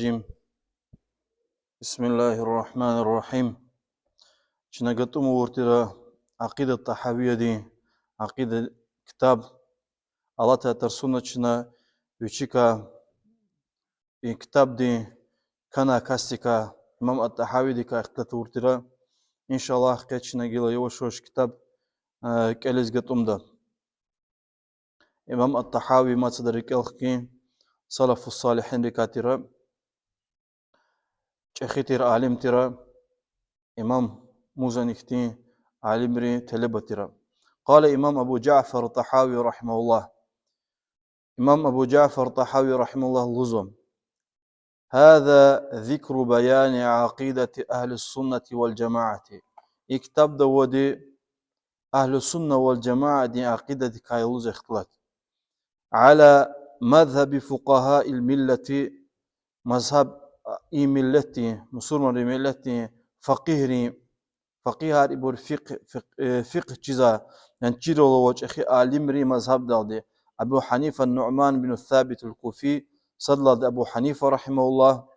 الرجيم. بسم الله الرحمن الرحيم. شنقطم ورترا عقيدة الطحاوية دي عقيدة كتاب الله ترسونا شنا وشيكا كتاب دي كنا كاستيكا إمام الطحاوي دي كاختت ورترا إن شاء الله حكيت شنقيلا يوشوش كتاب كاليز قطم ده إمام الطحاوي ما تصدرك الخكين صلف الصالحين ركاترا شيختير عالم ترى إمام موزانيختين عالمري تلبترا. قال إمام أبو جعفر الطحاوي رحمه الله. إمام أبو جعفر الطحاوي رحمه الله لزم هذا ذكر بيان عقيدة أهل السنة والجماعة. يكتب دودي أهل السنة والجماعة دي عقيدة كايلوز اختلاط على مذهب فقهاء الملة مذهب ملتي مسلم ملتي فقيه ريبور فقه جزا ينشيرو وجه أخي عالمري مذهب دالدي أبو حنيفة النعمان بن الثابت الكوفي صدل أبو حنيفة رحمه الله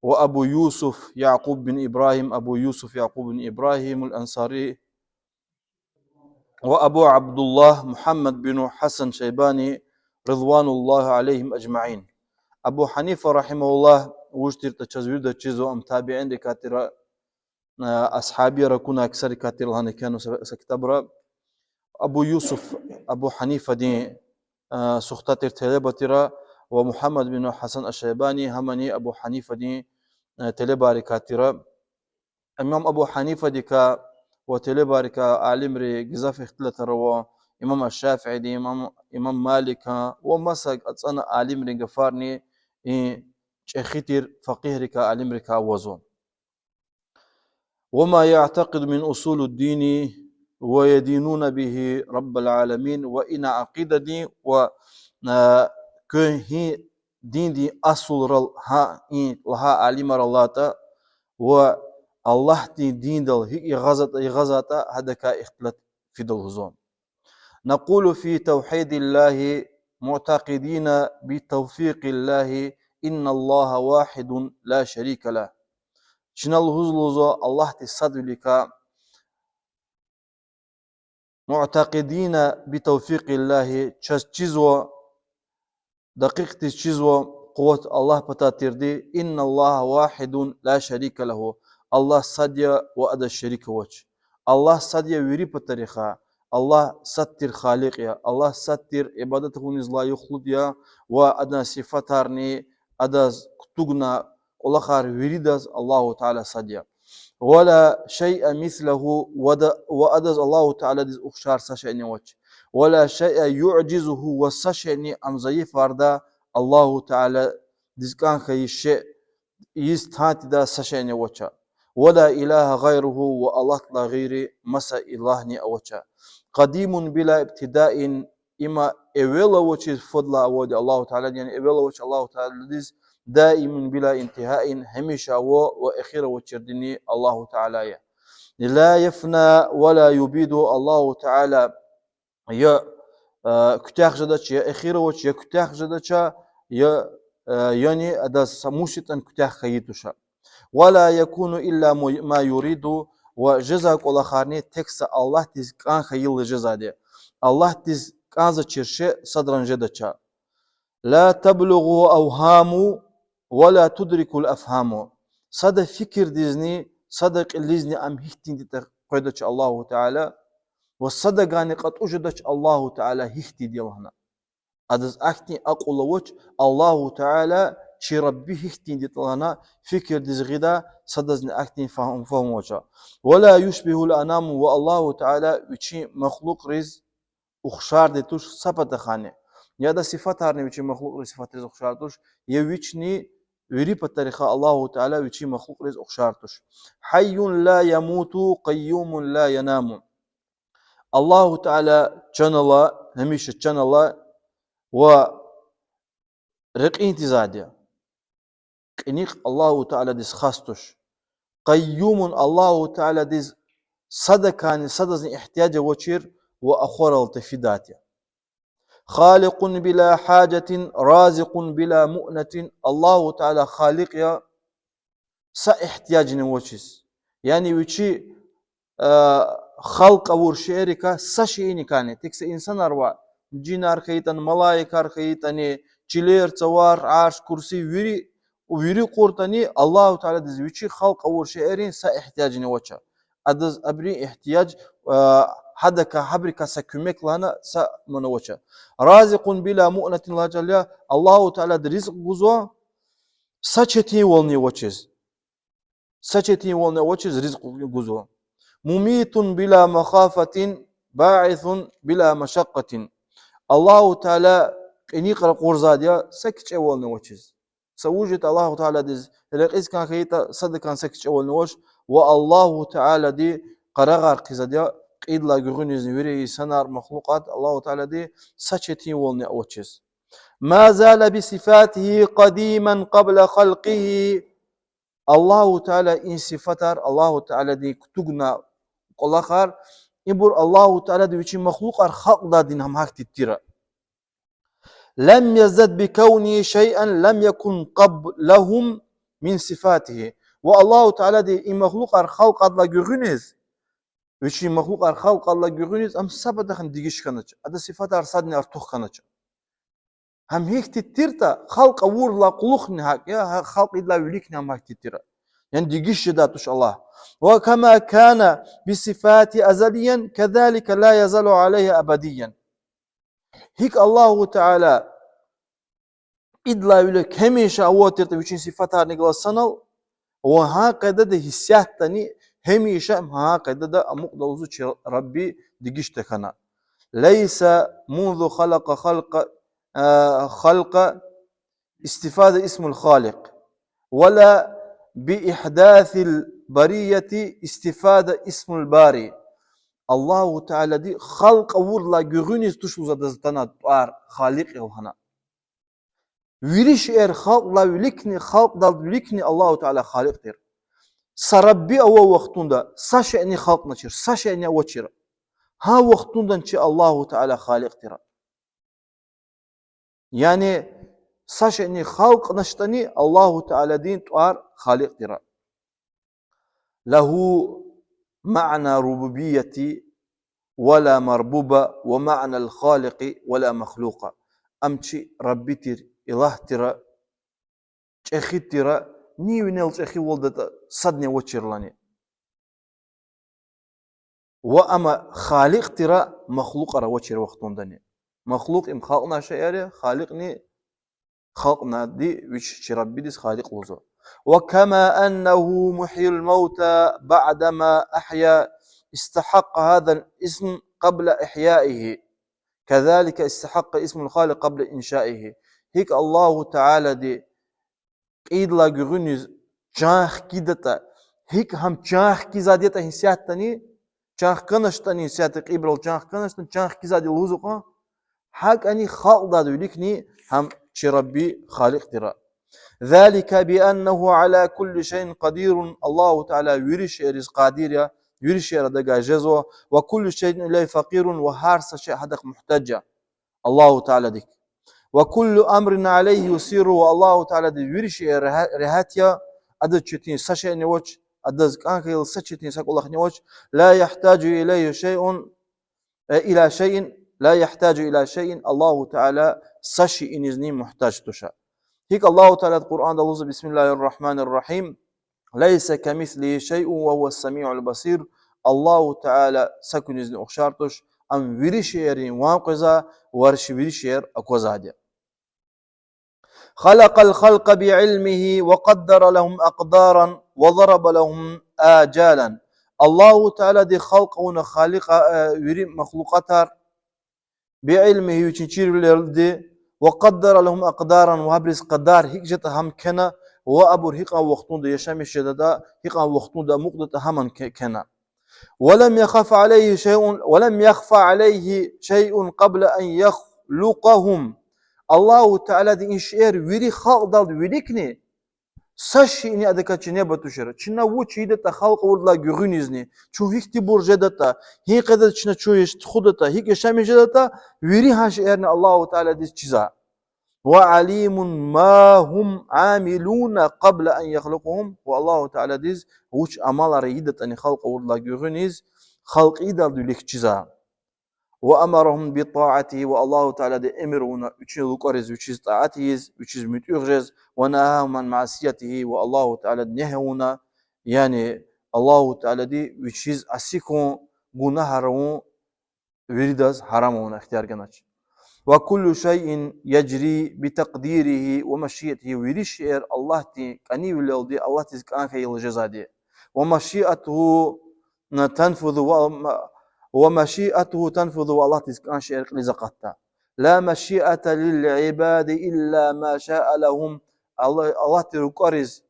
وأبو يوسف يعقوب بن إبراهيم أبو يوسف يعقوب بن إبراهيم الأنصاري وأبو عبد الله محمد بن حسن شيباني رضوان الله عليهم أجمعين. أبو حنيفة رحمه الله وجدت تشزوير تشزو أم تابعين دكاترة أصحابي ركونا أكثر كاتر هن كانوا سكتبرا. أبو يوسف أبو حنيفة دي سختاتر تلبترا ومحمد بن حسن الشيباني همني أبو حنيفة دي تلباري كاترا. إمام أبو حنيفة دي كا وتلباري كعالم ري جزاف اختلت روا إمام الشافعي دي إمام مالك ومسك أتصنع عالم ري جفارني شيختير فقيه ري كعالم ري كعوزون. وما يعتقد من أصول الدين ويدينون به رب العالمين وإن عقيدة دي هي دين دي أصل لها علم الله والله دين دل هي غزت هذا كاختلاف في دلهزون. نقول في توحيد الله معتقدين بتوفيق الله إن الله واحد لا شريك له. شنال هزلوزو الله تصدلك معتقدين بتوفيق الله تشيزو دقيق تشيزو قوة الله بتاتيردي إن الله واحد لا شريك له. الله صديا وأدى الشريك وجه الله صديا ويري بطريقة الله ستر خالق يا الله ستر عبادته نزلا يخلد يا وأدى صفاتارني أدى كتوغنا الله خار ويريدز الله تعالى صديا ولا شيء مثله وأدز الله تعالى دز أخشار سشأني وجه ولا شيء يعجزه وسشأني أم زيف وردا الله تعالى دز كان خي الشيء يستهات دا سشأني وجه ولا إله غيره والله لا غيري مسا إلهني وجه قديم بلا ابتداء إما أولا وجه فضل أود الله تعالى يعني أولا وجه الله تعالى دز دائم بلا انتهاء هميشا وأخيرا وتشردني الله تعالى لا يفنى ولا يبيد الله تعالى يا كتاخ جدتش يا أخيرا وتش يا كتاخ جدتش يا يعني أدا سموشت أن كتاخ خيتوشا ولا يكون إلا ما يريد وجزاك الله خارني تكس الله تز كان خيل جزا دي الله تز كان زتشرش صدرا جدتش لا تبلغ أوهام ولا تدرك الأفهام. صدق فكر ديزني صدق الليزني أم هيختين دي قيدتش الله تعالى والصدق أني قد أجدتش الله تعالى هيختي ديالهنا أدز أختي أقول وجه الله تعالى شي ربي هيختين دي طلعنا فكر ديز غدا صدقني أختي فهم وجه ولا يشبه الأنام والله تعالى وشي مخلوق رز أخشار دي توش سبت خانه يا ده صفات هارني وشي مخلوق رز صفات رز أخشار توش يويشني ويري بطريقة الله تعالى وشي مخلوق رز أخشار توش حي لا يموت قيوم لا ينام. الله تعالى جن الله هميشه جن الله و رقين تزاديا كنيق الله تعالى ديس خاستوش قيوم الله تعالى ديس صدقاني صدقني احتياج وشير وأخور التفيداتيا خالق بلا حاجة رازق بلا مؤنة. الله تعالى خالق يا سا احتياج نوچس. يعني وشي خلق اور شعرك سشيني كانت تكس إنسان أروا جينار خيتن ملايكار خيتني چلير توار عرش كرسي ويري قرطني الله تعالى دز وشي خلق اور شعرين سا احتياج نوچا أدز أبري احتياج حدك حبرك سكمك لنا سا منوچا. رازق بلا مؤنة الله جل الله تعالى رزق بزوا سچتي ولني وچز سچتي ولني وچز رزق بزوا. مميت بلا مخافة باعث بلا مشقة. الله تعالى إني قرأ قرزاديا سكتش أول نوشز سوجت الله تعالى دز لقيس كان خيتا صدق كان سكتش أول نوش والله تعالى دي قرغار قزاديا قيد لا جغنيز نوري سنار مخلوقات الله تعالى دي سكتي أول نوشز. ما زال بصفاته قديما قبل خلقه. الله تعالى إن صفتر الله تعالى دي كتغنا قلاخر إبر الله تعالى دي وشي مخلوق خلق دادين هم هاك تتيرا. لم يزد بكونه شيئا لم يكن قبلهم من صفاته. والله تعالى دي إن مخلوق خلق الله جغنيز وشي مخلوق خلق الله جغنيز أم سبب خن ديجيش كنج هذا صفات أرصادني أرتوخ كنج هم هيك تتيرتا خلق أور لا قلوخني هاك يا خلق إلا وليكني هم هاك تتيرا يعني ديجيش داتوش الله. وكما كان بصفات أزليا كذلك لا يزال عليه أبديا. هيك الله تعالى إدلا يقولك هميشة أوترت وشين صفاتها نقل سنل وهكذا ده هسيات تاني هميشة هكذا ده أمق دوزو ربي ديجيش تكنا. ليس منذ خلق استفادة اسم الخالق ولا بإحداث البرية استفادة اسم الباري. الله تعالى دي خلق أور لا جغنيز تشوز دزتنا توار خالق الهنا ويريش خلق لا ولكني خلق دال ولكني الله تعالى خالق دير سربي أو وقتون دا ساشأني خلق نشير ساشأني أوتشير ها وقتون دا نشي الله تعالى خالق دير يعني ساشأني خلق نشتني الله تعالى دين توار خالق دير. له معنى ربوبية ولا مربوبة ومعنى الخالق ولا مخلوق. أمشي ربي تير إله تير أخي تير نيو نيلش أخي ولدت صدني وتشيرلاني وأما خالق تير مخلوق را وتشير وقتون دني مخلوق إم خلقنا شيء خالقني خلقنا دي وش ربي ديس خالق وزو. وكما أنه محيي الموتى بعدما أحيا استحق هذا الاسم قبل إحيائه كذلك استحق اسم الخالق قبل إنشائه. هيك الله تعالى دي قيد لا جغنيز جاخ كيدتا هيك هم جاخ كيزاديتا هنسياتني جاخ كنشتني هنسياتك إبرال جاخ كنشتن جاخ كيزادي الوزقا حق أني خالق دادو لكني هم شي ربي خالق ترى. ذلك بأنه على كل شيء قدير. الله تعالى يريش رزق قادر يريش ردقا جزوة وكل شيء إليه فقير وهارس شيء حدك محتاجة الله تعالى ديك وكل أمر عليه يسير. والله تعالى دي يريش رهاتيا أدد شتين سشي نوش أدد كانكيل سشتين ساق الله نوش لا يحتاج إليه شيء إلى شيء لا يحتاج إلى شيء. الله تعالى سشي إنزني محتاج تشاء. هيك الله تعالى القرآن دلوز بسم الله الرحمن الرحيم ليس كمثله شيء وهو السميع البصير. الله تعالى سكن إذن أخشارتش أم ويريشيرين وانقذا ورش ويريشير أكوزاديا. خلق الخلق بعلمه وقدر لهم أقدارا وضرب لهم آجالا. الله تعالى دي خلقون خالق مخلوقات بعلمه يتشير للدي وقدر لهم أقدارا وهبرز قدار هيك جت هم كنا وأبور هيك وقتون ده يشام الشددا هيك وقتون ده مقدة همن كنا ولم يخفى عليه شيء قبل أن يخلقهم. الله تعالى دي إنشئر ويري خلق دال ويريكني Sashi ini adaka chine batushara. China wo chide ta khalq urla güğünizni. Çu hikti burjedata. Hi kadar china çu ist khudata. Hi keshamejedata. Viri haş erne Allahu Teala dis çiza. Ve alimun ma hum amiluna qabla an yakhluquhum. Ve Allahu Teala dis uç amaları yidet ani khalq urla güğüniz. Khalq idal dülik çiza. وأمرهم بطاعته والله تعالى دي أمرنا وشيز لقرز وشيز طاعته وشيز متأخرز ونهاهم عن معصيته والله تعالى نهونا يعني الله تعالى دي وشيز أسيكون جناهرون ويردز حرامون اختيار جناش وكل شيء يجري بتقديره ومشيئته ويريشير الله تي كني ولدي الله تزكان في الجزادي ومشيئته تنفذ ومشيئته تنفذ والله تزكان شيء لزقتها لا مشيئة للعباد إلا ما شاء لهم الله تركرز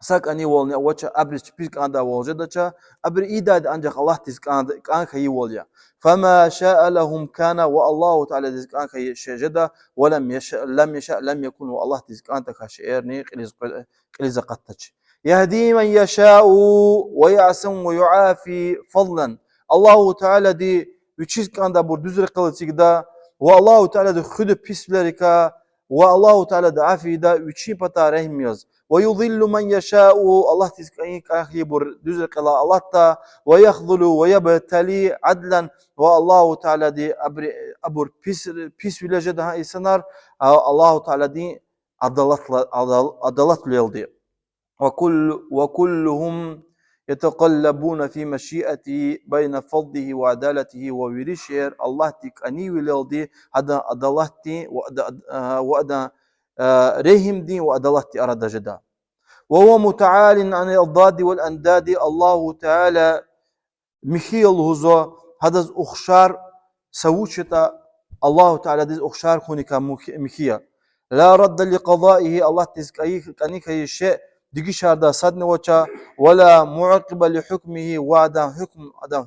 ساك أني والني أوجه أبرز بيك عند والجدة أبر إيداد أنجح الله تزكان كان خي واليا فما شاء لهم كان والله تعالى تزكان خي شجدة ولم يشاء لم يكن والله تزكان تكشيرني لزقتها يهدي من يشاء ويعصم ويعافي فضلا الله تعالى دي وچiz kanda bu düzre kılıçıgda ve Allahu Teala de xudu pislerika ve Allahu Teala de afida üçi pata rehmiyaz ve yudillu men yeşâ'u Allah tizkayin kahi bu düzre kala Allah da ve yahdulu ve yebtali adlen ve Allahu Teala de abur pis vilece daha insanlar Allahu Teala de adalat leldi وكلهم يتقلبون في مشيئته بين فضله وعدالته ووريشير الله تك أني ولدي هذا عدالتي وأدا رحم دي وعدالتي أراد جدا وهو متعال عن الضاد والأنداد الله تعالى مخيل هزو هذا أخشار سوشتا الله تعالى دز أخشار خونك مخيا لا رد لقضائه الله تزكيه كنيك شيء دقي شاردا صدن وچا ولا معقب لحكمه وعدا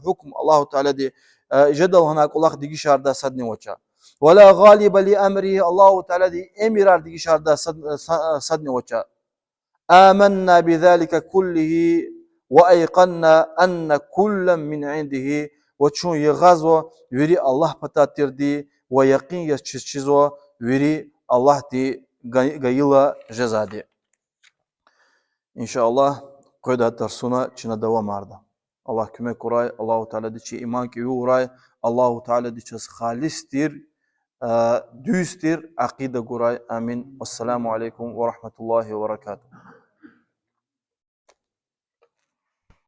حكم الله تعالى دي جدل هناك الله دقي شاردا صدن وچا ولا غالب لأمره الله تعالى دي امرار دقي شاردا صدن وچا آمنا بذلك كله وأيقنا أن كل من عنده وچون يغازو يري الله بتاتر دي ويقين يشيزو يري الله دي غيلا جزادي İnşallah koyda dersuna çina devam arda. Allah küme kuray, Allahu Teala diçi iman ki uray, Allahu Teala diçi halistir, düzdür, akide kuray. Amin. Vesselamu aleyküm ve rahmetullahi ve berekatuhu.